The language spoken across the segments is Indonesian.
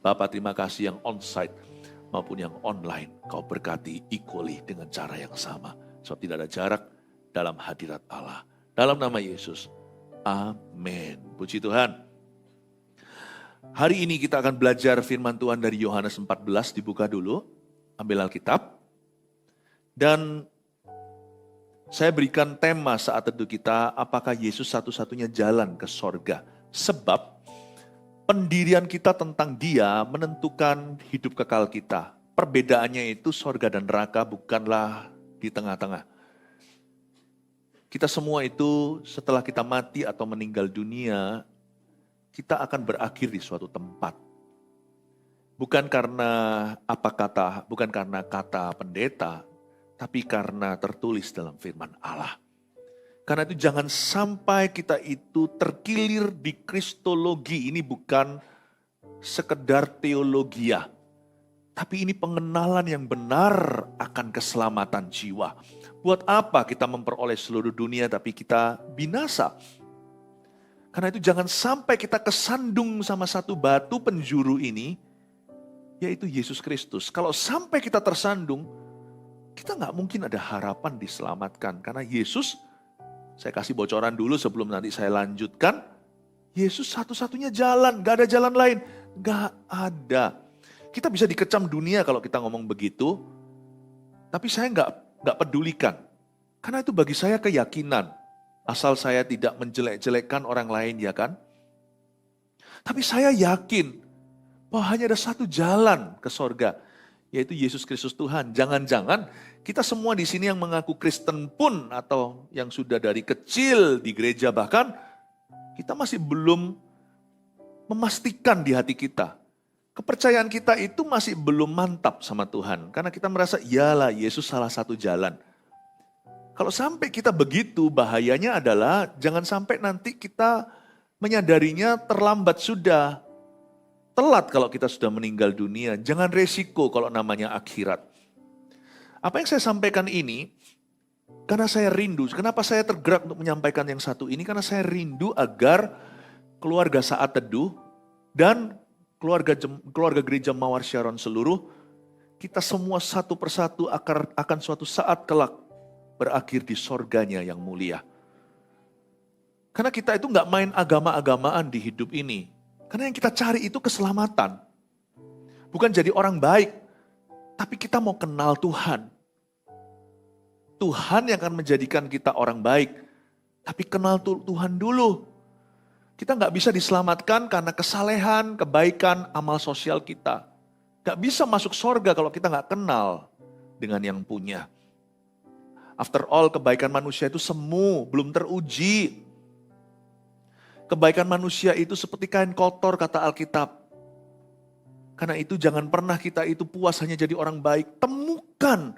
Bapa, terima kasih yang on-site maupun yang online. Kau berkati equally dengan cara yang sama. Sebab tidak ada jarak dalam hadirat Allah. Dalam nama Yesus. Amin. Puji Tuhan. Hari ini kita akan belajar firman Tuhan dari Yohanes 14. Dibuka dulu. Ambil Alkitab. Dan saya berikan tema saat teduh kita, apakah Yesus satu-satunya jalan ke sorga? Sebab pendirian kita tentang Dia menentukan hidup kekal kita. Perbedaannya itu sorga dan neraka bukanlah di tengah-tengah. Kita semua itu setelah kita mati atau meninggal dunia, kita akan berakhir di suatu tempat. Bukan karena bukan karena kata pendeta, tapi karena tertulis dalam firman Allah. Karena itu jangan sampai kita itu terkilir di kristologi. Ini bukan sekedar teologia. Tapi ini pengenalan yang benar akan keselamatan jiwa. Buat apa kita memperoleh seluruh dunia tapi kita binasa? Karena itu jangan sampai kita kesandung sama satu batu penjuru ini, yaitu Yesus Kristus. Kalau sampai kita tersandung, kita nggak mungkin ada harapan diselamatkan. Karena Yesus, saya kasih bocoran dulu sebelum nanti saya lanjutkan, Yesus satu-satunya jalan, nggak ada jalan lain. Nggak ada. Kita bisa dikecam dunia kalau kita ngomong begitu, tapi saya nggak pedulikan. Karena itu bagi saya keyakinan, asal saya tidak menjelek-jelekkan orang lain, ya kan? Tapi saya yakin bahwa hanya ada satu jalan ke sorga, yaitu Yesus Kristus Tuhan. Jangan-jangan kita semua di sini yang mengaku Kristen pun, atau yang sudah dari kecil di gereja bahkan, kita masih belum memastikan di hati kita. Kepercayaan kita itu masih belum mantap sama Tuhan. Karena kita merasa, iyalah Yesus salah satu jalan. Kalau sampai kita begitu, bahayanya adalah jangan sampai nanti kita menyadarinya terlambat sudah. Telat kalau kita sudah meninggal dunia. Jangan resiko kalau namanya akhirat. Apa yang saya sampaikan ini, karena saya rindu. Kenapa saya tergerak untuk menyampaikan yang satu ini? Karena saya rindu agar keluarga saat teduh dan keluarga gereja Mawar Sharon seluruh, kita semua satu persatu akan suatu saat kelak berakhir di sorganya yang mulia. Karena kita itu nggak main agama-agamaan di hidup ini. Karena yang kita cari itu keselamatan. Bukan jadi orang baik, tapi kita mau kenal Tuhan. Tuhan yang akan menjadikan kita orang baik, tapi kenal Tuhan dulu. Kita nggak bisa diselamatkan karena kesalehan, kebaikan, amal sosial kita. Nggak bisa masuk sorga kalau kita nggak kenal dengan yang punya. After all, kebaikan manusia itu semu, belum teruji. Kebaikan manusia itu seperti kain kotor, kata Alkitab. Karena itu jangan pernah kita itu puas hanya jadi orang baik. Temukan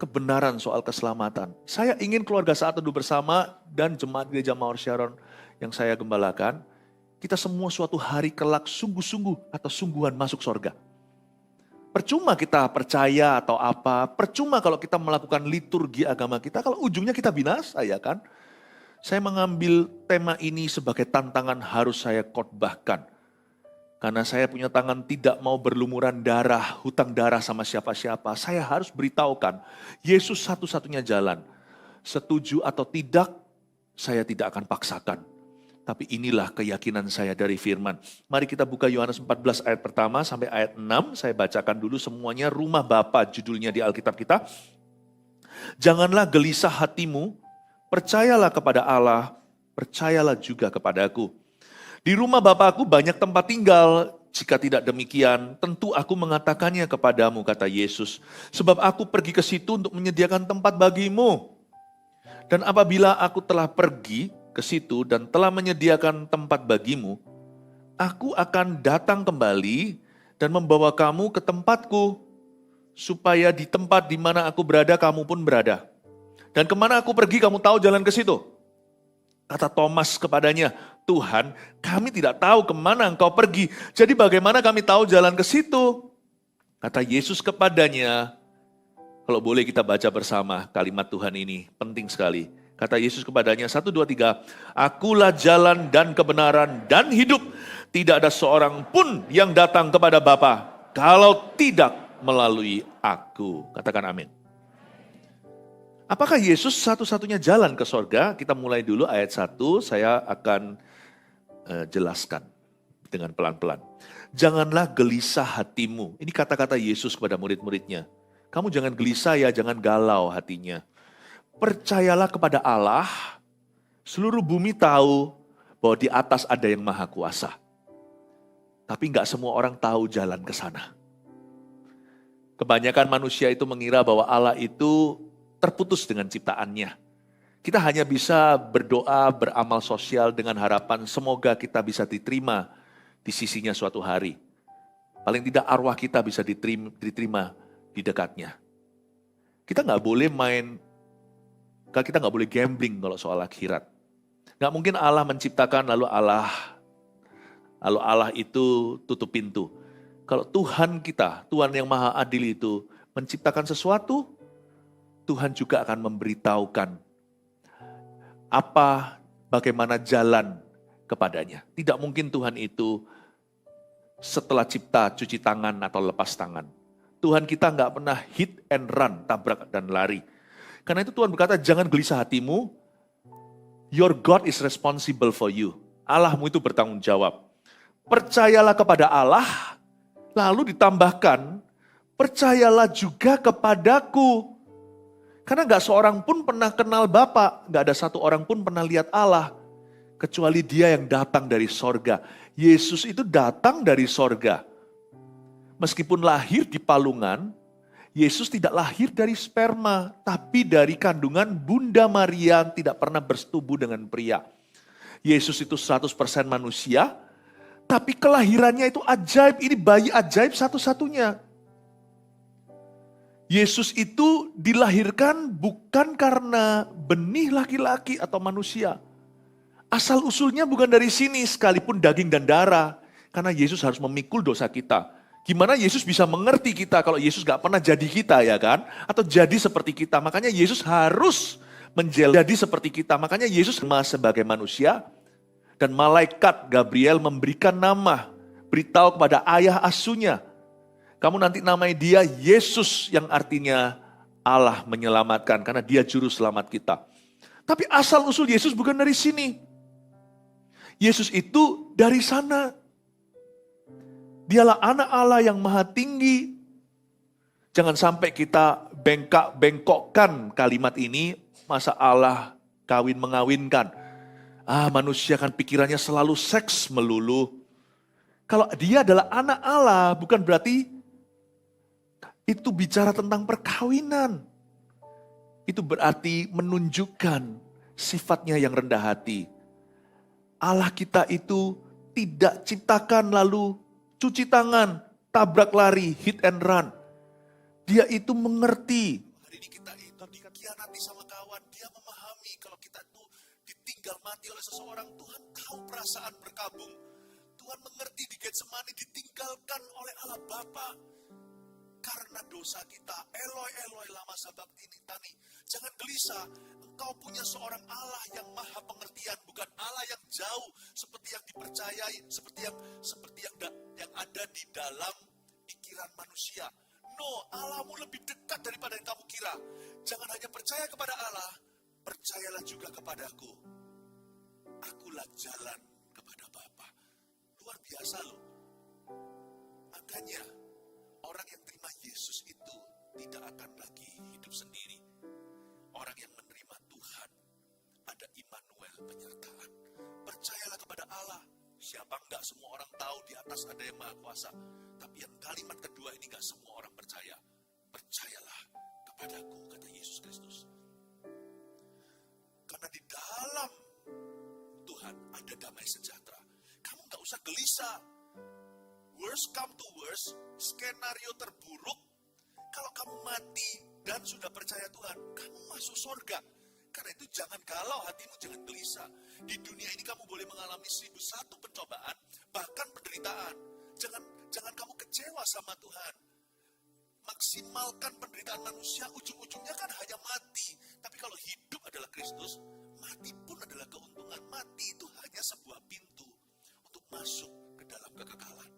kebenaran soal keselamatan. Saya ingin keluarga saat teduh bersama dan jemaat gereja Mawar Sharon yang saya gembalakan, kita semua suatu hari kelak sungguh-sungguh atau sungguhan masuk sorga. Percuma kita percaya atau apa, percuma kalau kita melakukan liturgi agama kita, kalau ujungnya kita binasa, ya kan? Saya mengambil tema ini sebagai tantangan harus saya khotbahkan. Karena saya punya tangan tidak mau berlumuran darah, hutang darah sama siapa-siapa. Saya harus beritahukan, Yesus satu-satunya jalan. Setuju atau tidak, saya tidak akan paksakan. Tapi inilah keyakinan saya dari firman. Mari kita buka Yohanes 14 ayat pertama sampai ayat 6. Saya bacakan dulu semuanya, Rumah Bapa judulnya di Alkitab kita. Janganlah gelisah hatimu, percayalah kepada Allah, percayalah juga kepadaku. Di rumah Bapa-Ku banyak tempat tinggal, jika tidak demikian tentu aku mengatakannya kepadamu, kata Yesus. Sebab aku pergi ke situ untuk menyediakan tempat bagimu. Dan apabila aku telah pergi ke situ dan telah menyediakan tempat bagimu, aku akan datang kembali dan membawa kamu ke tempatku, supaya di tempat di mana aku berada, kamu pun berada. Dan kemana aku pergi, kamu tahu jalan ke situ. Kata Thomas kepadanya, Tuhan, kami tidak tahu kemana engkau pergi, jadi bagaimana kami tahu jalan ke situ? Kata Yesus kepadanya, kalau boleh kita baca bersama kalimat Tuhan ini, penting sekali. Kata Yesus kepadanya, 1, 2, 3, Akulah jalan dan kebenaran dan hidup. Tidak ada seorang pun yang datang kepada Bapa kalau tidak melalui aku. Katakan amin. Apakah Yesus satu-satunya jalan ke sorga? Kita mulai dulu ayat 1, saya akan jelaskan dengan pelan-pelan. Janganlah gelisah hatimu. Ini kata-kata Yesus kepada murid-muridnya. Kamu jangan gelisah ya, jangan galau hatinya. Percayalah kepada Allah, seluruh bumi tahu bahwa di atas ada yang maha kuasa. Tapi enggak semua orang tahu jalan ke sana. Kebanyakan manusia itu mengira bahwa Allah itu terputus dengan ciptaannya. Kita hanya bisa berdoa, beramal sosial dengan harapan semoga kita bisa diterima di sisinya suatu hari. Paling tidak arwah kita bisa diterima di dekatnya. Kita nggak boleh kita nggak boleh gambling kalau soal akhirat. Nggak mungkin Allah menciptakan lalu Allah itu tutup pintu. Kalau Tuhan kita, Tuhan yang maha adil itu menciptakan sesuatu, Tuhan juga akan memberitahukan bagaimana jalan kepadanya. Tidak mungkin Tuhan itu setelah cipta cuci tangan atau lepas tangan. Tuhan kita nggak pernah hit and run, tabrak dan lari. Karena itu Tuhan berkata, jangan gelisah hatimu, your God is responsible for you. Allahmu itu bertanggung jawab. Percayalah kepada Allah, lalu ditambahkan, percayalah juga kepadaku. Karena gak seorang pun pernah kenal Bapa, gak ada satu orang pun pernah lihat Allah. Kecuali dia yang datang dari sorga. Yesus itu datang dari sorga. Meskipun lahir di palungan, Yesus tidak lahir dari sperma, tapi dari kandungan Bunda Maria yang tidak pernah bersetubuh dengan pria. Yesus itu 100% manusia, tapi kelahirannya itu ajaib, ini bayi ajaib satu-satunya. Yesus itu dilahirkan bukan karena benih laki-laki atau manusia. Asal usulnya bukan dari sini, sekalipun daging dan darah. Karena Yesus harus memikul dosa kita. Gimana Yesus bisa mengerti kita kalau Yesus gak pernah jadi kita, ya kan? Atau jadi seperti kita. Makanya Yesus harus menjadi seperti kita. Makanya Yesus sebagai manusia. Dan malaikat Gabriel memberikan nama. Beritahu kepada ayah asuhnya. Kamu nanti namai dia Yesus yang artinya Allah menyelamatkan. Karena dia juru selamat kita. Tapi asal usul Yesus bukan dari sini. Yesus itu dari sana. Dialah anak Allah yang maha tinggi. Jangan sampai kita bengkok-bengkokkan kalimat ini. Masa Allah kawin-mengawinkan. Manusia kan pikirannya selalu seks melulu. Kalau dia adalah anak Allah bukan berarti itu bicara tentang perkawinan. Itu berarti menunjukkan sifatnya yang rendah hati. Allah kita itu tidak ciptakan lalu cuci tangan, tabrak lari, hit and run. Dia itu mengerti. Hari ini kita itu dikhianati sama kawan, dia memahami kalau kita itu ditinggal mati oleh seseorang. Tuhan tahu perasaan berkabung. Tuhan mengerti di Getsemani ditinggalkan oleh Allah Bapa. Karena dosa kita, Eloi, Eloi, lama sabachthani. Jangan gelisah, engkau punya seorang Allah yang maha pengertian, bukan Allah yang jauh seperti yang dipercayai, seperti yang ada di dalam pikiran manusia. No, Allahmu lebih dekat daripada yang kamu kira. Jangan hanya percaya kepada Allah, percayalah juga kepadaku. Akulah jalan kepada Bapa. Luar biasa loh. Makanya orang yang terima Yesus itu tidak akan lagi hidup sendiri. Orang yang menerima Tuhan, ada Immanuel penyertaan. Percayalah kepada Allah. Siapa enggak semua orang tahu di atas ada yang maha kuasa. Tapi yang kalimat kedua ini enggak semua orang percaya. Percayalah kepadaku, kata Yesus Kristus. Karena di dalam Tuhan ada damai sejahtera. Kamu enggak usah gelisah. Worst come to worst, skenario terburuk, kalau kamu mati dan sudah percaya Tuhan, kamu masuk surga. Karena itu jangan galau hatimu, jangan gelisah. Di dunia ini kamu boleh mengalami 1001 pencobaan, bahkan penderitaan. Jangan kamu kecewa sama Tuhan. Maksimalkan penderitaan manusia, ujung-ujungnya kan hanya mati. Tapi kalau hidup adalah Kristus. Kristus, mati pun adalah keuntungan. Mati itu hanya sebuah pintu untuk masuk ke dalam kekekalan.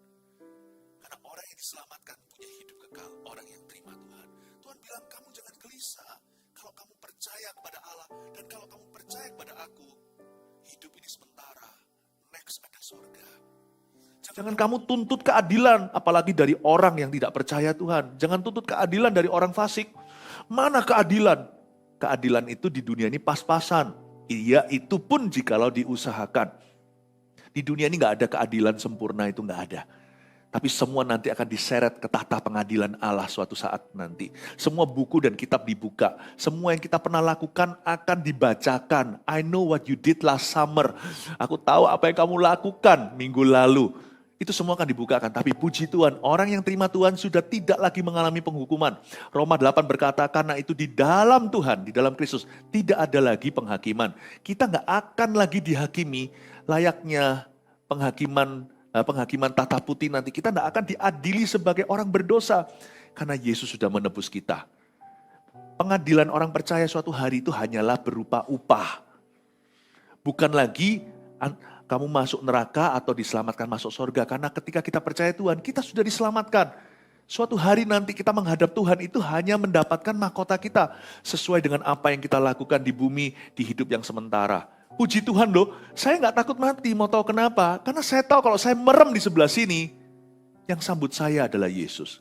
Karena orang yang diselamatkan punya hidup kekal, orang yang terima Tuhan. Tuhan bilang, kamu jangan gelisah. Kalau kamu percaya kepada Allah, dan kalau kamu percaya kepada aku, hidup ini sementara, next ada surga. Jangan kamu tuntut keadilan, apalagi dari orang yang tidak percaya Tuhan. Jangan tuntut keadilan dari orang fasik. Mana keadilan? Keadilan itu di dunia ini pas-pasan. Iya, itu pun jikalau diusahakan. Di dunia ini gak ada keadilan sempurna, itu gak ada. Tapi semua nanti akan diseret ke tahta pengadilan Allah suatu saat nanti. Semua buku dan kitab dibuka. Semua yang kita pernah lakukan akan dibacakan. I know what you did last summer. Aku tahu apa yang kamu lakukan minggu lalu. Itu semua akan dibukakan. Tapi puji Tuhan, orang yang terima Tuhan sudah tidak lagi mengalami penghukuman. Roma 8 berkata, karena itu di dalam Tuhan, di dalam Kristus, tidak ada lagi penghakiman. Kita gak akan lagi dihakimi layaknya penghakiman tata putih nanti. Kita tidak akan diadili sebagai orang berdosa. Karena Yesus sudah menebus kita. Pengadilan orang percaya suatu hari itu hanyalah berupa upah. Bukan lagi kamu masuk neraka atau diselamatkan masuk surga. Karena ketika kita percaya Tuhan, kita sudah diselamatkan. Suatu hari nanti kita menghadap Tuhan itu hanya mendapatkan mahkota kita. Sesuai dengan apa yang kita lakukan di bumi, di hidup yang sementara. Puji Tuhan loh, saya gak takut mati, mau tahu kenapa? Karena saya tahu kalau saya merem di sebelah sini, yang sambut saya adalah Yesus.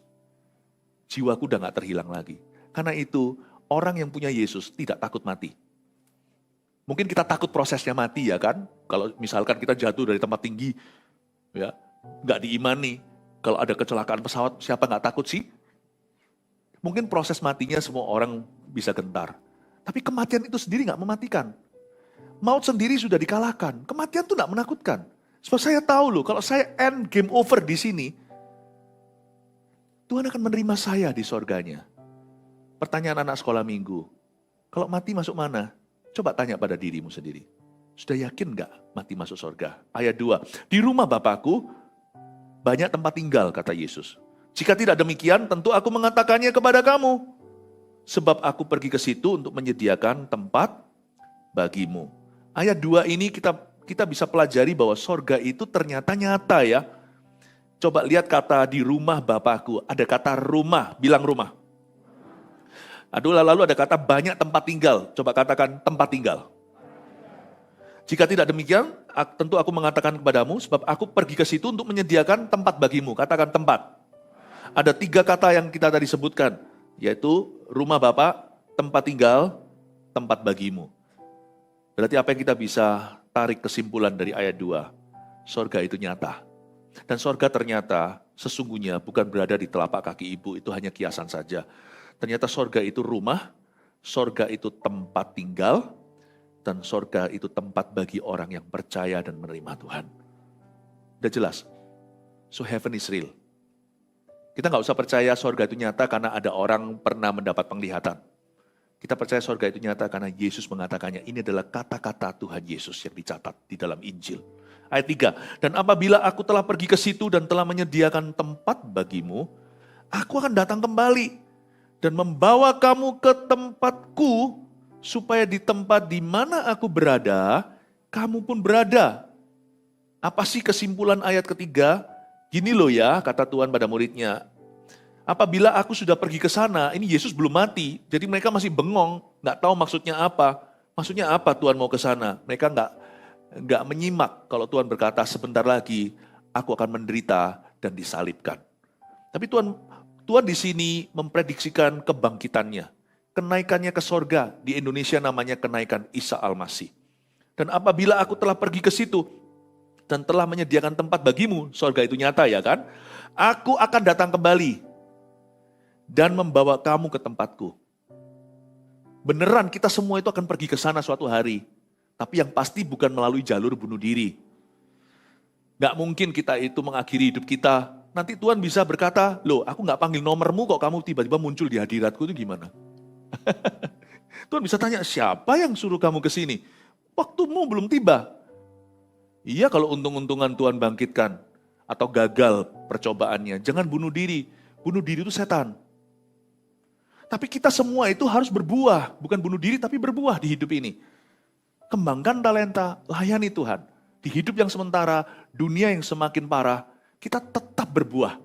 Jiwaku udah gak terhilang lagi. Karena itu, orang yang punya Yesus tidak takut mati. Mungkin kita takut prosesnya mati ya kan? Kalau misalkan kita jatuh dari tempat tinggi, ya gak diimani. Kalau ada kecelakaan pesawat, siapa gak takut sih? Mungkin proses matinya semua orang bisa gentar. Tapi kematian itu sendiri gak mematikan. Maut sendiri sudah dikalahkan. Kematian itu tidak menakutkan. Sebab saya tahu loh, kalau saya end game over di sini, Tuhan akan menerima saya di sorganya. Pertanyaan anak sekolah minggu, kalau mati masuk mana? Coba tanya pada dirimu sendiri. Sudah yakin gak mati masuk sorga? Ayat 2, di rumah Bapakku banyak tempat tinggal, kata Yesus. Jika tidak demikian, tentu aku mengatakannya kepada kamu. Sebab aku pergi ke situ untuk menyediakan tempat bagimu. Ayat 2 ini kita bisa pelajari bahwa sorga itu ternyata nyata ya. Coba lihat kata di rumah Bapakku. Ada kata rumah, bilang rumah. Aduh, lalu ada kata banyak tempat tinggal. Coba katakan tempat tinggal. Jika tidak demikian, tentu aku mengatakan kepadamu, sebab aku pergi ke situ untuk menyediakan tempat bagimu. Katakan tempat. Ada 3 kata yang kita tadi sebutkan, yaitu rumah Bapa, tempat tinggal, tempat bagimu. Berarti apa yang kita bisa tarik kesimpulan dari ayat 2? Sorga itu nyata. Dan sorga ternyata sesungguhnya bukan berada di telapak kaki ibu, itu hanya kiasan saja. Ternyata sorga itu rumah, sorga itu tempat tinggal, dan sorga itu tempat bagi orang yang percaya dan menerima Tuhan. Udah jelas? So heaven is real. Kita gak usah percaya sorga itu nyata karena ada orang pernah mendapat penglihatan. Kita percaya sorga itu nyata karena Yesus mengatakannya. Ini adalah kata-kata Tuhan Yesus yang dicatat di dalam Injil. Ayat 3, dan apabila aku telah pergi ke situ dan telah menyediakan tempat bagimu, aku akan datang kembali dan membawa kamu ke tempatku, supaya di tempat di mana aku berada, kamu pun berada. Apa sih kesimpulan ayat ketiga? Gini loh ya, kata Tuhan pada muridnya. Apabila aku sudah pergi ke sana, ini Yesus belum mati, jadi mereka masih bengong, nggak tahu maksudnya apa. Maksudnya apa Tuhan mau ke sana? Mereka nggak menyimak kalau Tuhan berkata sebentar lagi aku akan menderita dan disalibkan. Tapi Tuhan di sini memprediksikan kebangkitannya, kenaikannya ke sorga. Di Indonesia namanya kenaikan Isa Al-Masih. Dan apabila aku telah pergi ke situ dan telah menyediakan tempat bagimu, sorga itu nyata ya kan? Aku akan datang kembali dan membawa kamu ke tempatku. Beneran kita semua itu akan pergi ke sana suatu hari. Tapi yang pasti bukan melalui jalur bunuh diri. Gak mungkin kita itu mengakhiri hidup kita. Nanti Tuhan bisa berkata, loh aku gak panggil nomormu kok kamu tiba-tiba muncul di hadiratku, itu gimana? Tuhan bisa tanya, siapa yang suruh kamu ke sini? Waktumu belum tiba. Iya kalau untung-untungan Tuhan bangkitkan. Atau gagal percobaannya. Jangan bunuh diri. Bunuh diri itu setan. Tapi kita semua itu harus berbuah, bukan bunuh diri tapi berbuah di hidup ini. Kembangkan talenta, layani Tuhan. Di hidup yang sementara, dunia yang semakin parah, kita tetap berbuah.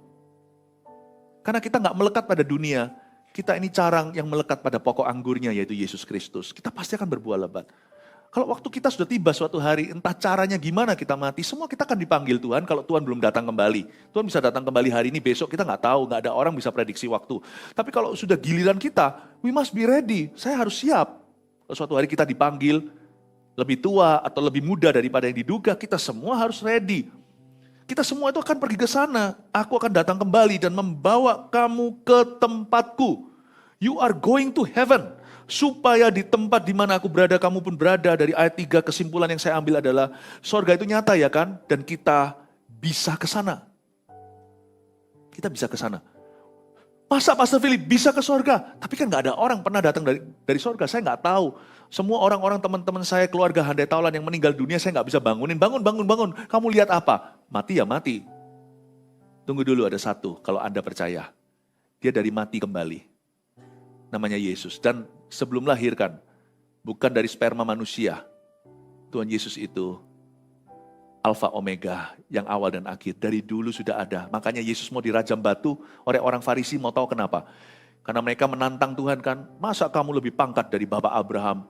Karena kita nggak melekat pada dunia, kita ini carang yang melekat pada pokok anggurnya yaitu Yesus Kristus. Kita pasti akan berbuah lebat. Kalau waktu kita sudah tiba suatu hari, entah caranya gimana kita mati, semua kita akan dipanggil Tuhan kalau Tuhan belum datang kembali. Tuhan bisa datang kembali hari ini, besok kita nggak tahu, nggak ada orang bisa prediksi waktu. Tapi kalau sudah giliran kita, we must be ready, saya harus siap. Kalau suatu hari kita dipanggil, lebih tua atau lebih muda daripada yang diduga, kita semua harus ready. Kita semua itu akan pergi ke sana. Aku akan datang kembali dan membawa kamu ke tempatku. You are going to heaven. Supaya di tempat di mana aku berada, kamu pun berada. Dari ayat 3 kesimpulan yang saya ambil adalah, sorga itu nyata ya kan? Dan kita bisa ke sana. Kita bisa ke sana. Masa Pastor Philip bisa ke sorga? Tapi kan gak ada orang pernah datang dari sorga. Saya gak tahu. Semua orang-orang teman-teman saya, keluarga handai taulan yang meninggal dunia, saya gak bisa bangunin. Bangun. Kamu lihat apa? Mati ya mati. Tunggu dulu, ada satu. Kalau Anda percaya. Dia dari mati kembali. Namanya Yesus. Dan sebelum lahirkan, bukan dari sperma manusia. Tuhan Yesus itu Alfa Omega, yang awal dan akhir. Dari dulu sudah ada. Makanya Yesus mau dirajam batu oleh orang Farisi, mau tahu kenapa? Karena mereka menantang Tuhan kan, masa kamu lebih pangkat dari Bapak Abraham,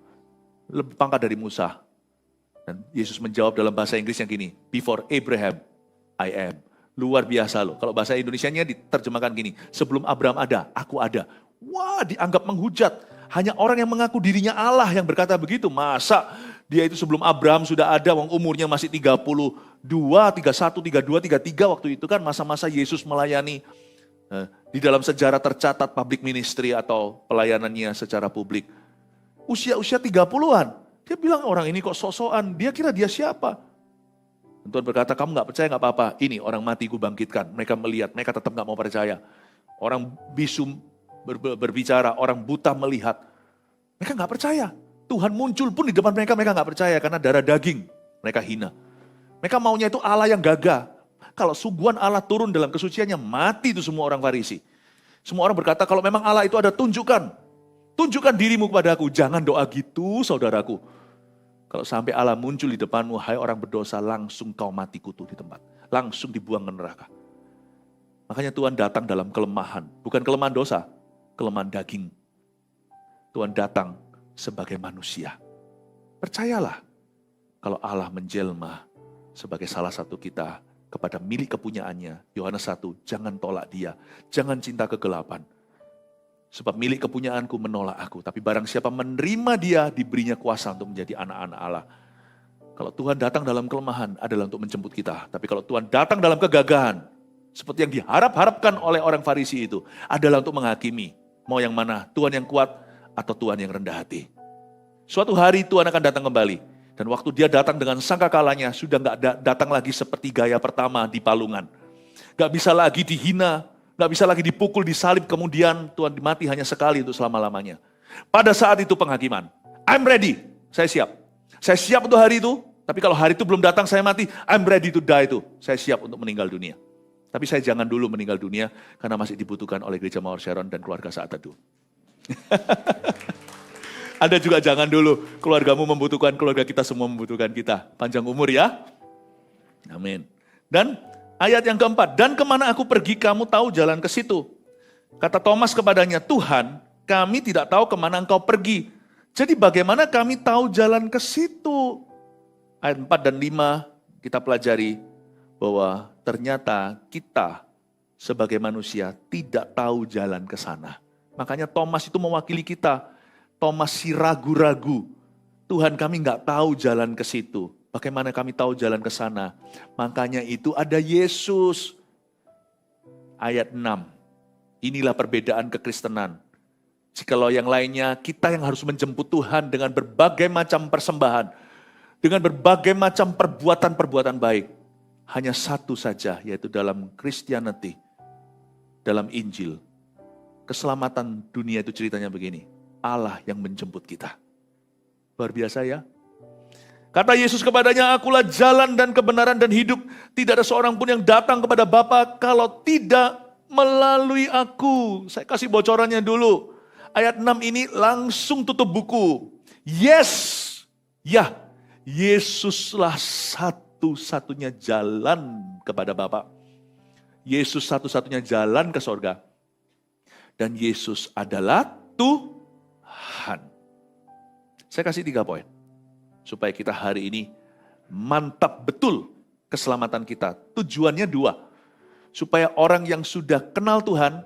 lebih pangkat dari Musa? Dan Yesus menjawab dalam bahasa Inggris yang gini, before Abraham, I am. Luar biasa loh. Kalau bahasa Indonesianya diterjemahkan gini, sebelum Abraham ada, aku ada. Wah, dianggap menghujat. Hanya orang yang mengaku dirinya Allah yang berkata begitu. Masa dia itu sebelum Abraham sudah ada, wong umurnya masih 32, 31, 32, 33 waktu itu kan masa-masa Yesus melayani. Di dalam sejarah tercatat public ministry atau pelayanannya secara publik. Usia-usia 30-an. Dia bilang orang ini kok sok-sokan, dia kira dia siapa? Dan Tuhan berkata, kamu gak percaya gak apa-apa. Ini orang mati ku bangkitkan. Mereka melihat, mereka tetap gak mau percaya. Orang bisu berbicara, orang buta melihat. Mereka gak percaya. Tuhan muncul pun di depan mereka, mereka gak percaya karena darah daging. Mereka hina. Mereka maunya itu Allah yang gagah. Kalau sungguhan Allah turun dalam kesuciannya, mati itu semua orang Farisi. Semua orang berkata, kalau memang Allah itu ada, tunjukkan. Tunjukkan dirimu kepada aku. Jangan doa gitu, saudaraku. Kalau sampai Allah muncul di depanmu, hai orang berdosa, langsung kau mati kutu di tempat. Langsung dibuang ke neraka. Makanya Tuhan datang dalam kelemahan. Bukan kelemahan dosa, kelemahan daging. Tuhan datang sebagai manusia. Percayalah, kalau Allah menjelma sebagai salah satu kita kepada milik kepunyaannya. Yohanes 1, jangan tolak dia, jangan cinta kegelapan. Sebab milik kepunyaanku menolak aku, tapi barang siapa menerima dia, diberinya kuasa untuk menjadi anak-anak Allah. Kalau Tuhan datang dalam kelemahan adalah untuk menjemput kita. Tapi kalau Tuhan datang dalam kegagahan, seperti yang diharap-harapkan oleh orang Farisi itu, adalah untuk menghakimi. Mau yang mana? Tuhan yang kuat atau Tuhan yang rendah hati? Suatu hari Tuhan akan datang kembali. Dan waktu dia datang dengan sangkakalanya, sudah gak datang lagi seperti gaya pertama di palungan. Gak bisa lagi dihina, gak bisa lagi dipukul, disalib, kemudian Tuhan mati hanya sekali untuk selama-lamanya. Pada saat itu penghakiman. I'm ready, saya siap. Saya siap untuk hari itu, tapi kalau hari itu belum datang saya mati, I'm ready to die itu. Saya siap untuk meninggal dunia. Tapi saya jangan dulu meninggal dunia, karena masih dibutuhkan oleh Gereja Mawar Sharon dan keluarga Saat Teduh. Anda juga jangan dulu, keluargamu membutuhkan, keluarga kita semua membutuhkan kita. Panjang umur ya. Amin. Dan ayat yang keempat, dan kemana aku pergi kamu tahu jalan ke situ. Kata Thomas kepadanya, Tuhan kami tidak tahu kemana engkau pergi. Jadi bagaimana kami tahu jalan ke situ? Ayat 4 dan 5 kita pelajari bahwa ternyata kita sebagai manusia tidak tahu jalan ke sana. Makanya Thomas itu mewakili kita. Thomas si ragu-ragu. Tuhan kami nggak tahu jalan ke situ. Bagaimana kami tahu jalan ke sana? Makanya itu ada Yesus. Ayat 6. Inilah perbedaan kekristenan. Jikalau yang lainnya, kita yang harus menjemput Tuhan dengan berbagai macam persembahan. Dengan berbagai macam perbuatan-perbuatan baik. Hanya satu saja, yaitu dalam Christianity. Dalam Injil. Keselamatan dunia itu ceritanya begini. Allah yang menjemput kita. Luar biasa ya. Kata Yesus kepadanya, akulah jalan dan kebenaran dan hidup. Tidak ada seorang pun yang datang kepada Bapa kalau tidak melalui aku. Saya kasih bocorannya dulu. Ayat 6 ini langsung tutup buku. Yes, ya, Yesuslah satu-satunya jalan kepada Bapa. Yesus satu-satunya jalan ke sorga. Dan Yesus adalah Tuhan. Saya kasih 3 poin. Supaya kita hari ini mantap betul keselamatan kita. Tujuannya 2. Supaya orang yang sudah kenal Tuhan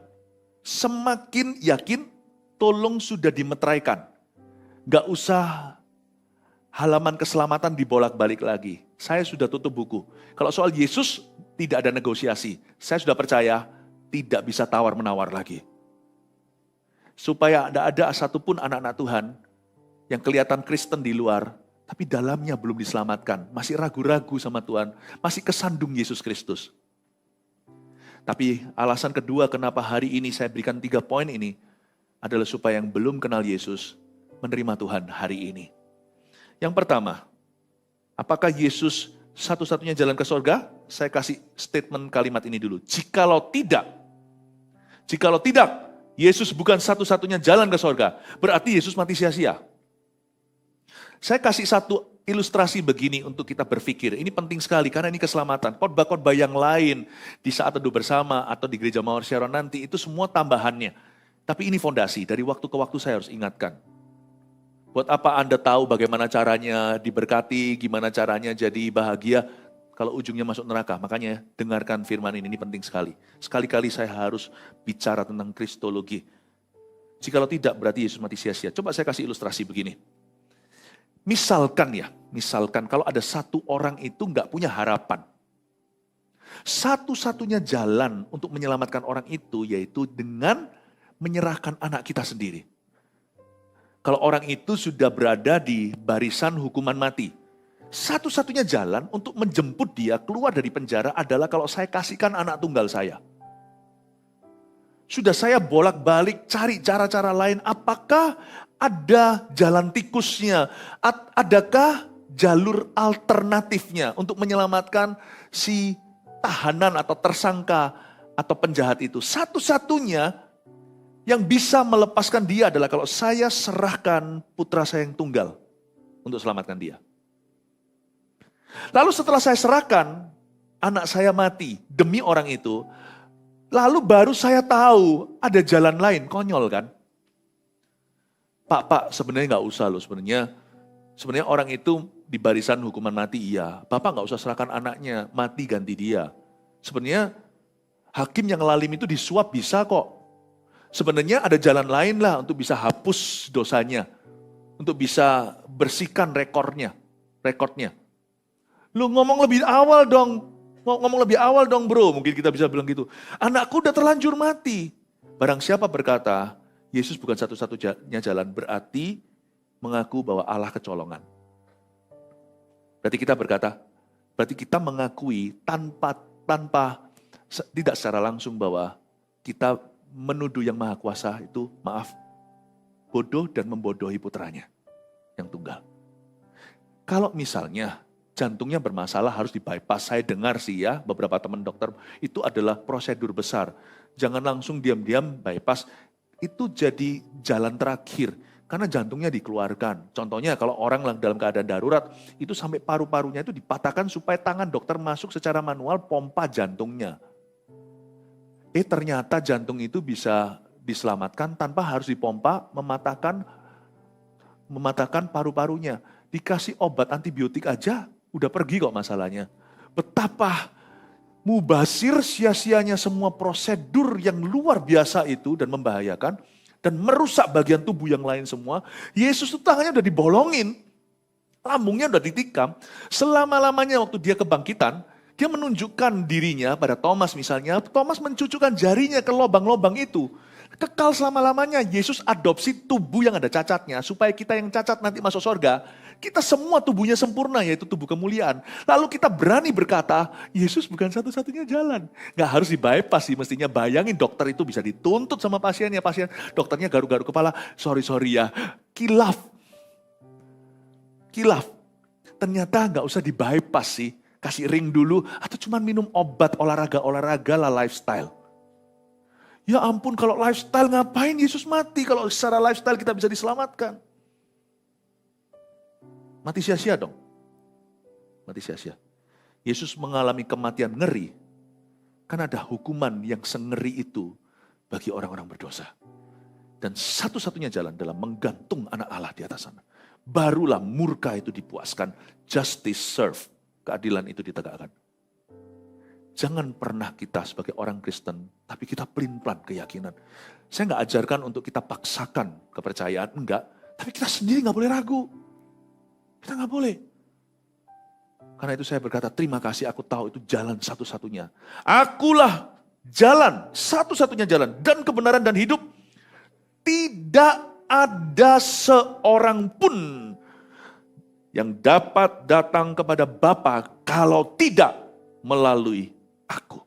semakin yakin, tolong sudah dimeteraikan. Gak usah halaman keselamatan dibolak-balik lagi. Saya sudah tutup buku. Kalau soal Yesus tidak ada negosiasi. Saya sudah percaya tidak bisa tawar-menawar lagi. Supaya tidak ada satupun anak-anak Tuhan yang kelihatan Kristen di luar, tapi dalamnya belum diselamatkan. Masih ragu-ragu sama Tuhan. Masih kesandung Yesus Kristus. Tapi alasan kedua kenapa hari ini saya berikan 3 poin ini adalah supaya yang belum kenal Yesus menerima Tuhan hari ini. Yang pertama, apakah Yesus satu-satunya jalan ke sorga? Saya kasih statement kalimat ini dulu. Jikalau tidak, Yesus bukan satu-satunya jalan ke sorga, berarti Yesus mati sia-sia. Saya kasih satu ilustrasi begini untuk kita berpikir. Ini penting sekali karena ini keselamatan. Khotbah-khotbah yang lain di saat teduh bersama atau di gereja Mawar Sharon nanti itu semua tambahannya. Tapi ini fondasi, dari waktu ke waktu saya harus ingatkan. Buat apa Anda tahu bagaimana caranya diberkati, gimana caranya jadi bahagia kalau ujungnya masuk neraka. Makanya dengarkan firman ini penting sekali. Sekali-kali saya harus bicara tentang kristologi. Jikalau tidak berarti Yesus mati sia-sia. Coba saya kasih ilustrasi begini. Misalkan kalau ada satu orang itu nggak punya harapan. Satu-satunya jalan untuk menyelamatkan orang itu yaitu dengan menyerahkan anak kita sendiri. Kalau orang itu sudah berada di barisan hukuman mati. Satu-satunya jalan untuk menjemput dia keluar dari penjara adalah kalau saya kasihkan anak tunggal saya. Sudah saya bolak-balik cari cara-cara lain. Apakah ada jalan tikusnya? Adakah jalur alternatifnya untuk menyelamatkan si tahanan atau tersangka atau penjahat itu? Satu-satunya yang bisa melepaskan dia adalah kalau saya serahkan putra saya yang tunggal untuk selamatkan dia. Lalu setelah saya serahkan, anak saya mati demi orang itu, lalu baru saya tahu ada jalan lain, konyol kan? Pak, sebenarnya nggak usah loh, sebenarnya orang itu di barisan hukuman mati iya. Bapak nggak usah serahkan anaknya, mati ganti dia. Sebenarnya hakim yang lalim itu disuap bisa kok. Sebenarnya ada jalan lain lah untuk bisa hapus dosanya. Untuk bisa bersihkan rekornya. Lu ngomong lebih awal dong bro. Mungkin kita bisa bilang gitu. Anakku udah terlanjur mati. Barang siapa berkata, Yesus bukan satu-satunya jalan. Berarti mengaku bahwa Allah kecolongan. Berarti kita mengakui tanpa tidak secara langsung bahwa kita menuduh yang maha kuasa itu, bodoh dan membodohi putranya yang tunggal. Kalau misalnya jantungnya bermasalah harus di-bypass, saya dengar sih ya, beberapa teman dokter, itu adalah prosedur besar. Jangan langsung diam-diam bypass, itu jadi jalan terakhir, karena jantungnya dikeluarkan. Contohnya kalau orang dalam keadaan darurat, itu sampai paru-parunya itu dipatahkan supaya tangan dokter masuk secara manual pompa jantungnya. Ternyata jantung itu bisa diselamatkan tanpa harus dipompa, mematahkan paru-parunya. Dikasih obat antibiotik aja, udah pergi kok masalahnya. Betapa mubazir sia-sianya semua prosedur yang luar biasa itu dan membahayakan, dan merusak bagian tubuh yang lain semua. Yesus itu tangannya udah dibolongin, lambungnya udah ditikam. Selama-lamanya waktu dia kebangkitan, dia menunjukkan dirinya pada Thomas misalnya. Thomas mencucukkan jarinya ke lubang-lubang itu. Kekal selama-lamanya. Yesus adopsi tubuh yang ada cacatnya. Supaya kita yang cacat nanti masuk surga. Kita semua tubuhnya sempurna, yaitu tubuh kemuliaan. Lalu kita berani berkata, Yesus bukan satu-satunya jalan. Gak harus di-bypass sih mestinya. Bayangin dokter itu bisa dituntut sama pasiennya. Dokternya garuk-garuk kepala. Sorry ya. Kilaf. Ternyata gak usah di-bypass sih. Kasih ring dulu, atau cuma minum obat olahraga lah lifestyle. Ya ampun, kalau lifestyle ngapain Yesus mati? Kalau secara lifestyle kita bisa diselamatkan. Mati sia-sia dong. mati sia-sia. Yesus mengalami kematian ngeri, karena ada hukuman yang sengeri itu bagi orang-orang berdosa. Dan satu-satunya jalan dalam menggantung anak Allah di atas sana. Barulah murka itu dipuaskan, justice serve, keadilan itu ditegakkan. Jangan pernah kita sebagai orang Kristen, tapi kita pelin-pelan keyakinan. Saya nggak ajarkan untuk kita paksakan kepercayaan, enggak. Tapi kita sendiri nggak boleh ragu. Kita nggak boleh. Karena itu saya berkata, terima kasih, aku tahu itu jalan satu-satunya. Akulah jalan, satu-satunya jalan, dan kebenaran dan hidup. Tidak ada seorang pun yang dapat datang kepada Bapa kalau tidak melalui aku.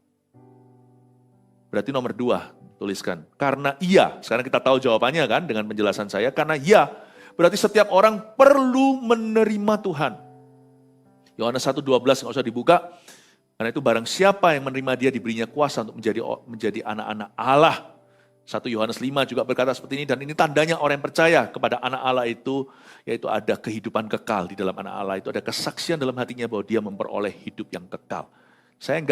Berarti nomor 2, tuliskan. Karena iya, sekarang kita tahu jawabannya kan dengan penjelasan saya. Karena iya, berarti setiap orang perlu menerima Tuhan. Yohanes 1:12 nggak usah dibuka. Karena itu barang siapa yang menerima dia diberinya kuasa untuk menjadi anak-anak Allah. 1 Yohanes 5 juga berkata seperti ini, dan ini tandanya orang yang percaya kepada anak Allah itu, yaitu ada kehidupan kekal di dalam anak Allah itu, ada kesaksian dalam hatinya bahwa dia memperoleh hidup yang kekal. Saya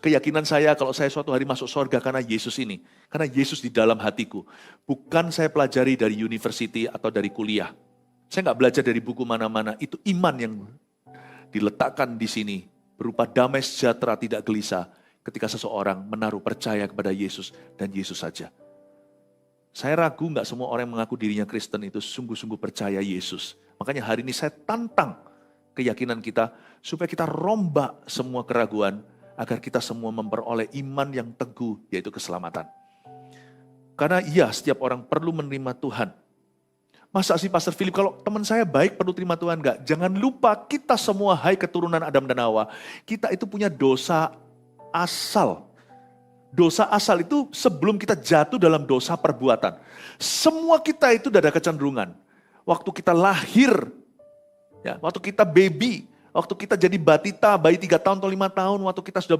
keyakinan saya kalau saya suatu hari masuk surga karena Yesus ini, karena Yesus di dalam hatiku. Bukan saya pelajari dari university atau dari kuliah. Saya nggak belajar dari buku mana-mana, itu iman yang diletakkan di sini, berupa damai sejahtera tidak gelisah, ketika seseorang menaruh percaya kepada Yesus dan Yesus saja. Saya ragu nggak semua orang yang mengaku dirinya Kristen itu sungguh-sungguh percaya Yesus. Makanya hari ini saya tantang keyakinan kita supaya kita rombak semua keraguan agar kita semua memperoleh iman yang teguh, yaitu keselamatan. Karena iya, setiap orang perlu menerima Tuhan. Masa sih Pastor Philip, kalau teman saya baik perlu terima Tuhan enggak? Jangan lupa kita semua, hai keturunan Adam dan Hawa, kita itu punya dosa asal. Dosa asal itu sebelum kita jatuh dalam dosa perbuatan. Semua kita itu udah ada kecenderungan. Waktu kita lahir, ya, waktu kita baby, waktu kita jadi batita, bayi 3 tahun atau 5 tahun, waktu kita sudah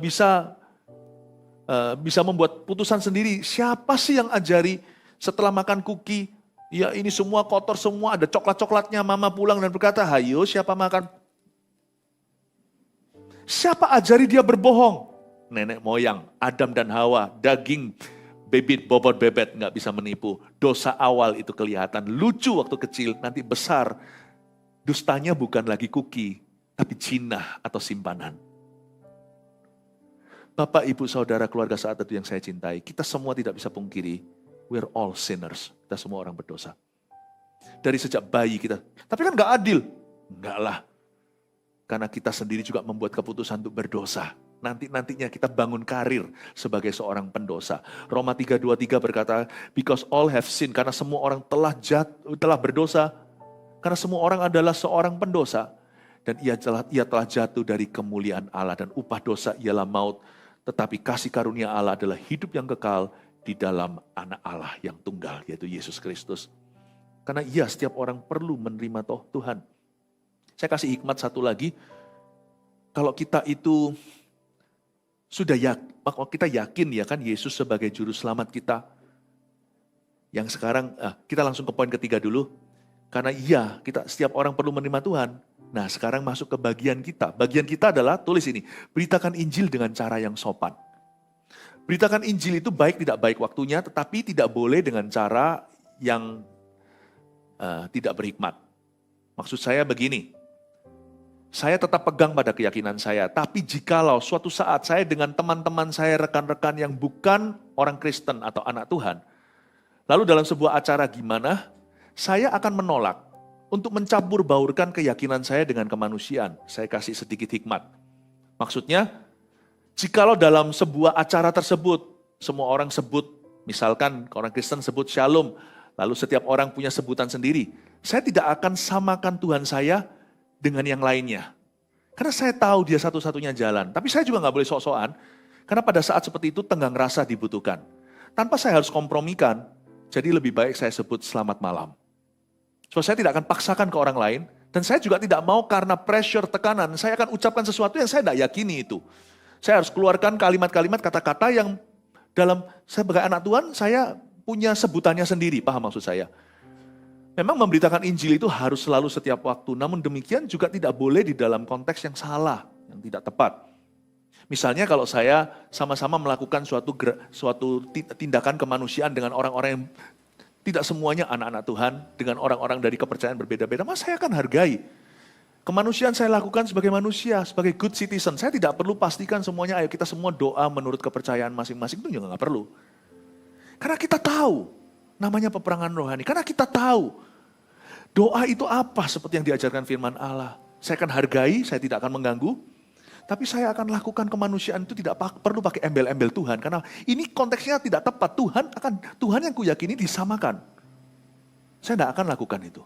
bisa membuat putusan sendiri. Siapa sih yang ajari setelah makan cookie, ya ini semua kotor semua, ada coklat-coklatnya, mama pulang dan berkata, hayo siapa makan? Siapa ajari dia berbohong? Nenek moyang, Adam dan Hawa, daging, bibit, bobot, bebet, nggak bisa menipu. Dosa awal itu kelihatan, lucu waktu kecil, nanti besar. Dustanya bukan lagi cookie, tapi jinah atau simpanan. Bapak, Ibu, Saudara, keluarga saat itu yang saya cintai, kita semua tidak bisa pungkiri, we're all sinners, kita semua orang berdosa. Dari sejak bayi kita, tapi kan nggak adil. Enggak lah, karena kita sendiri juga membuat keputusan untuk berdosa. Nantinya kita bangun karir sebagai seorang pendosa. Roma 3:23 berkata, because all have sinned, karena semua orang telah berdosa, karena semua orang adalah seorang pendosa, dan ia telah jatuh dari kemuliaan Allah, dan upah dosa ialah maut, tetapi kasih karunia Allah adalah hidup yang kekal di dalam anak Allah yang tunggal, yaitu Yesus Kristus. Karena setiap orang perlu menerima Tuhan. Saya kasih hikmat satu lagi, kalau kita itu kita yakin ya kan Yesus sebagai juru selamat kita. Yang sekarang kita langsung ke poin ketiga dulu. Karena setiap orang perlu menerima Tuhan. Nah, sekarang masuk ke bagian kita. Bagian kita adalah, tulis ini, beritakan Injil dengan cara yang sopan. Beritakan Injil itu baik tidak baik waktunya, tetapi tidak boleh dengan cara yang tidak berhikmat. Maksud saya begini, saya tetap pegang pada keyakinan saya, tapi jikalau suatu saat saya dengan teman-teman saya, rekan-rekan yang bukan orang Kristen atau anak Tuhan, lalu dalam sebuah acara gimana, saya akan menolak untuk mencampur baurkan keyakinan saya dengan kemanusiaan. Saya kasih sedikit hikmat. Maksudnya, jikalau dalam sebuah acara tersebut, semua orang sebut, misalkan orang Kristen sebut shalom, lalu setiap orang punya sebutan sendiri, saya tidak akan samakan Tuhan saya dengan yang lainnya. Karena saya tahu dia satu-satunya jalan. Tapi saya juga nggak boleh sok-sokan. Karena pada saat seperti itu tenggang rasa dibutuhkan. Tanpa saya harus kompromikan. Jadi lebih baik saya sebut selamat malam. So, saya tidak akan paksakan ke orang lain. Dan saya juga tidak mau karena pressure, tekanan. Saya akan ucapkan sesuatu yang saya tidak yakini itu. Saya harus keluarkan kalimat-kalimat, kata-kata yang saya sebagai anak Tuhan, saya punya sebutannya sendiri. Paham maksud saya? Memang memberitakan Injil itu harus selalu setiap waktu, namun demikian juga tidak boleh di dalam konteks yang salah, yang tidak tepat. Misalnya kalau saya sama-sama melakukan suatu tindakan kemanusiaan dengan orang-orang yang tidak semuanya anak-anak Tuhan, dengan orang-orang dari kepercayaan berbeda-beda, mas saya akan hargai. Kemanusiaan saya lakukan sebagai manusia, sebagai good citizen. Saya tidak perlu pastikan semuanya, ayo kita semua doa menurut kepercayaan masing-masing, itu juga nggak perlu. Karena kita tahu, namanya peperangan rohani, karena kita tahu, doa itu apa seperti yang diajarkan firman Allah. Saya akan hargai, saya tidak akan mengganggu, tapi saya akan lakukan kemanusiaan itu tidak perlu pakai embel-embel Tuhan. Karena ini konteksnya tidak tepat, Tuhan yang kuyakini disamakan. Saya tidak akan lakukan itu.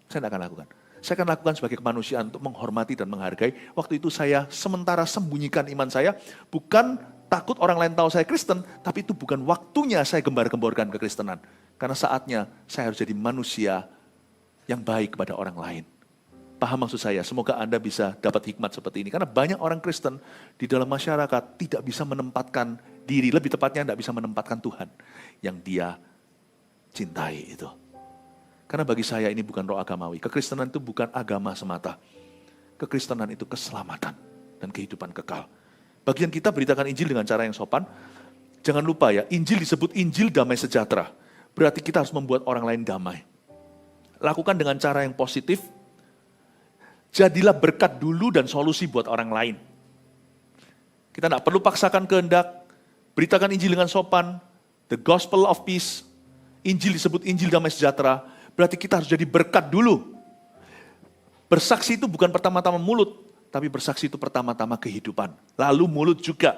Saya tidak akan lakukan. Saya akan lakukan sebagai kemanusiaan untuk menghormati dan menghargai. Waktu itu saya sementara sembunyikan iman saya, bukan takut orang lain tahu saya Kristen, tapi itu bukan waktunya saya gembar-gemborkan kekristenan. Karena saatnya saya harus jadi manusia yang baik kepada orang lain. Paham maksud saya? Semoga Anda bisa dapat hikmat seperti ini. Karena banyak orang Kristen di dalam masyarakat tidak bisa menempatkan diri, lebih tepatnya tidak bisa menempatkan Tuhan yang dia cintai itu. Karena bagi saya ini bukan roh agamawi. Kekristenan itu bukan agama semata. Kekristenan itu keselamatan dan kehidupan kekal. Bagian kita beritakan Injil dengan cara yang sopan. Jangan lupa ya, Injil disebut Injil damai sejahtera. Berarti kita harus membuat orang lain damai. Lakukan dengan cara yang positif. Jadilah berkat dulu dan solusi buat orang lain. Kita tidak perlu paksakan kehendak. Beritakan Injil dengan sopan. The gospel of peace. Injil disebut Injil damai sejahtera. Berarti kita harus jadi berkat dulu. Bersaksi itu bukan pertama-tama mulut. Tapi bersaksi itu pertama-tama kehidupan. Lalu mulut juga.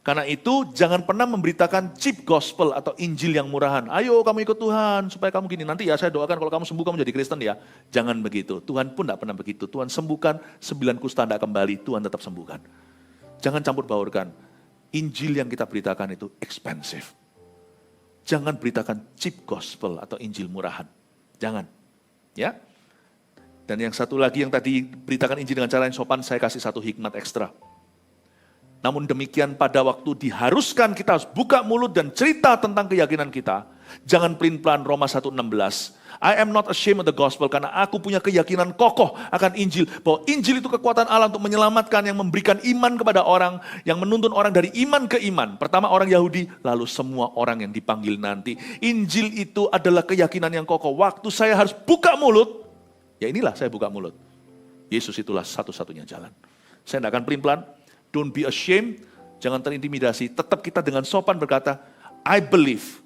Karena itu jangan pernah memberitakan cheap gospel atau Injil yang murahan. Ayo kamu ikut Tuhan supaya kamu gini. Nanti ya saya doakan kalau kamu sembuh kamu jadi Kristen ya. Jangan begitu. Tuhan pun tidak pernah begitu. Tuhan sembuhkan 9 kusta tidak kembali. Tuhan tetap sembuhkan. Jangan campur baurkan. Injil yang kita beritakan itu expensive. Jangan beritakan cheap gospel atau Injil murahan. Jangan. Ya. Dan yang satu lagi yang tadi beritakan Injil dengan cara yang sopan, saya kasih satu hikmat ekstra. Namun demikian pada waktu diharuskan kita harus buka mulut dan cerita tentang keyakinan kita. Jangan pelin-pelan Roma 1:16. I am not ashamed of the gospel karena aku punya keyakinan kokoh akan Injil. Bahwa Injil itu kekuatan Allah untuk menyelamatkan yang memberikan iman kepada orang. Yang menuntun orang dari iman ke iman. Pertama orang Yahudi, lalu semua orang yang dipanggil nanti. Injil itu adalah keyakinan yang kokoh. Waktu saya harus buka mulut, ya inilah saya buka mulut. Yesus itulah satu-satunya jalan. Saya tidak akan pelin-pelan. Don't be ashamed, jangan terintimidasi. Tetap kita dengan sopan berkata, I believe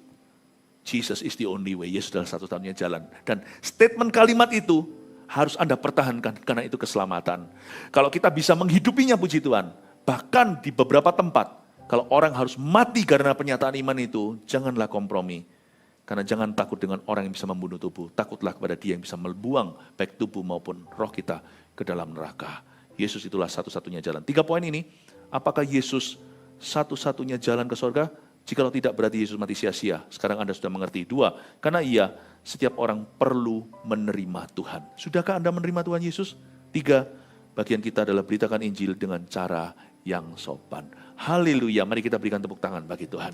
Jesus is the only way. Yesus adalah satu-satunya jalan. Dan statement kalimat itu harus Anda pertahankan karena itu keselamatan. Kalau kita bisa menghidupinya puji Tuhan, bahkan di beberapa tempat, kalau orang harus mati karena pernyataan iman itu, janganlah kompromi. Karena jangan takut dengan orang yang bisa membunuh tubuh. Takutlah kepada Dia yang bisa membuang baik tubuh maupun roh kita ke dalam neraka. Yesus itulah satu-satunya jalan. 3 poin ini, apakah Yesus satu-satunya jalan ke surga? Jikalau tidak berarti Yesus mati sia-sia. Sekarang Anda sudah mengerti. 2, karena setiap orang perlu menerima Tuhan. Sudahkah Anda menerima Tuhan Yesus? 3, bagian kita adalah beritakan Injil dengan cara yang sopan. Haleluya, mari kita berikan tepuk tangan bagi Tuhan.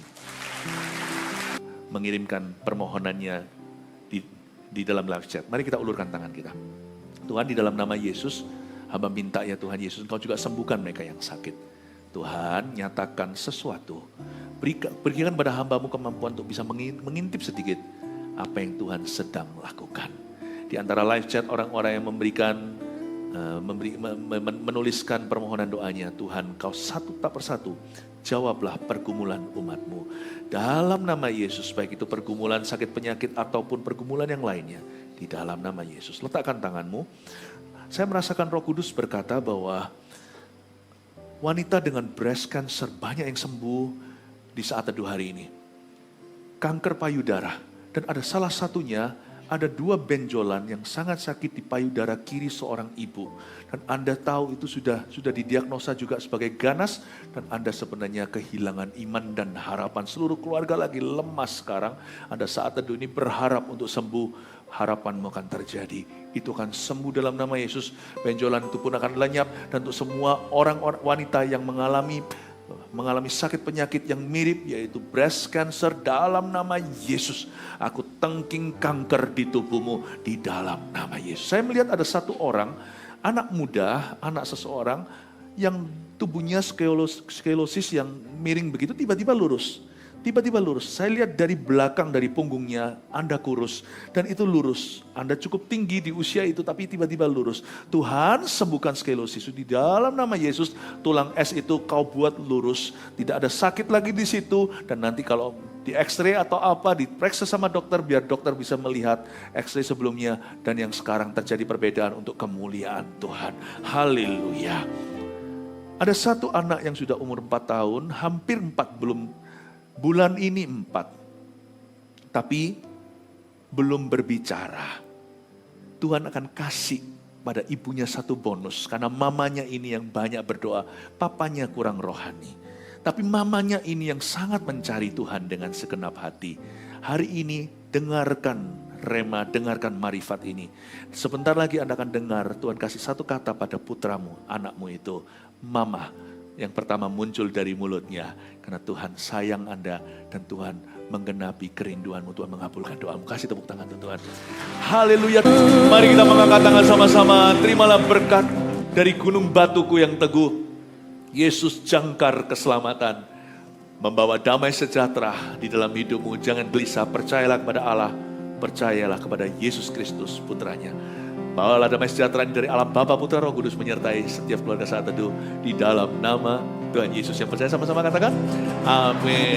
Mengirimkan permohonannya di dalam live chat. Mari kita ulurkan tangan kita. Tuhan, di dalam nama Yesus, hamba minta ya Tuhan Yesus, Engkau juga sembuhkan mereka yang sakit. Tuhan, nyatakan sesuatu. Berikan pada hamba-Mu kemampuan untuk bisa mengintip sedikit apa yang Tuhan sedang lakukan. Di antara live chat orang-orang yang menuliskan permohonan doanya, Tuhan, Kau satu tak persatu jawablah pergumulan umat-Mu. Dalam nama Yesus, baik itu pergumulan sakit penyakit ataupun pergumulan yang lainnya. Di dalam nama Yesus, letakkan tanganmu. Saya merasakan Roh Kudus berkata bahwa wanita dengan breast cancer banyak yang sembuh di saat teduh hari ini. Kanker payudara. Dan ada salah satunya, ada 2 benjolan yang sangat sakit di payudara kiri seorang ibu. Dan Anda tahu itu sudah didiagnosa juga sebagai ganas. Dan Anda sebenarnya kehilangan iman dan harapan. Seluruh keluarga lagi lemas sekarang. Anda saat teduh ini berharap untuk sembuh. Harapanmu akan terjadi. Itu akan sembuh dalam nama Yesus. Benjolan itu pun akan lenyap. Dan untuk semua orang wanita yang mengalami mengalami sakit penyakit yang mirip yaitu breast cancer, dalam nama Yesus aku tengking kanker di tubuhmu di dalam nama Yesus. Saya melihat ada satu orang, anak muda, anak seseorang yang tubuhnya skelosis yang miring begitu tiba-tiba lurus. Tiba-tiba lurus. Saya lihat dari belakang, dari punggungnya, Anda kurus. Dan itu lurus. Anda cukup tinggi di usia itu, tapi tiba-tiba lurus. Tuhan sembuhkan skelosis. Di dalam nama Yesus, tulang es itu kau buat lurus. Tidak ada sakit lagi di situ. Dan nanti kalau di x-ray atau apa, diperiksa sama dokter, biar dokter bisa melihat x-ray sebelumnya. Dan yang sekarang terjadi perbedaan untuk kemuliaan Tuhan. Haleluya. Ada satu anak yang sudah umur 4 tahun, hampir 4, bulan ini 4, tapi belum berbicara. Tuhan akan kasih pada ibunya satu bonus, karena mamanya ini yang banyak berdoa, papanya kurang rohani. Tapi mamanya ini yang sangat mencari Tuhan dengan segenap hati. Hari ini dengarkan Rema, dengarkan Marifat ini. Sebentar lagi Anda akan dengar Tuhan kasih satu kata pada putramu, anakmu itu, Mama. Yang pertama muncul dari mulutnya, karena Tuhan sayang Anda dan Tuhan menggenapi kerinduanmu. Tuhan mengabulkan doamu. Kasih tepuk tangan untuk Tuhan. Haleluya. Mari kita mengangkat tangan sama-sama. Terimalah berkat dari gunung batuku yang teguh. Yesus jangkar keselamatan, membawa damai sejahtera di dalam hidupmu. Jangan gelisah, percayalah kepada Allah, percayalah kepada Yesus Kristus putranya. Bawalah damai sejahtera dari Allah Bapa, Putra, Roh Kudus menyertai setiap keluarga saat teduh di dalam nama Tuhan Yesus. Yang percaya sama-sama katakan, amin.